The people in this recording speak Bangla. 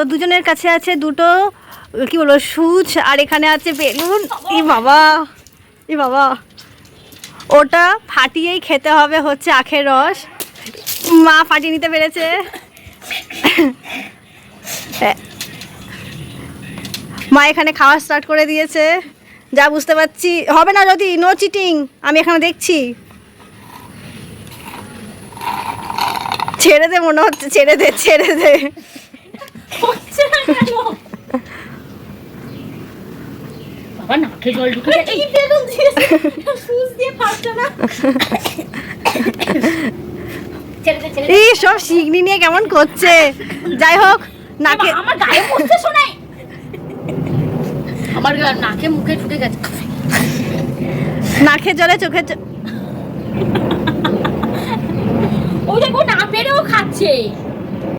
তো দুজনের কাছে আছে দুটো কি বলবো সুচ, আর এখানে আছে বেলুন। ই বাবা, ই বাবা, ওটা ফাটিয়েই খেতে হবে হচ্ছে আখের রস। মা ফাটিয়ে নিতে পেরেছে। মা এখানে খাওয়া স্টার্ট করে দিয়েছে, যা বুঝতে পারছি। হবে না যদি, নো চিটিং, আমি এখানে দেখছি। ছেড়ে দে মনে হচ্ছে, ছেড়ে দে ছেড়ে দে। বাবা নাকে জল ঢুকে যাচ্ছে। এই সব শিগনি নিয়ে কেমন করছে। যাই হোক, নাকে আমার গায়ে পড়ছে শোনাই, আমার নাকে মুখে ঢুকে গেছে। নাকে জলে চোখে ওই দেখো না পেরেও খাচ্ছে।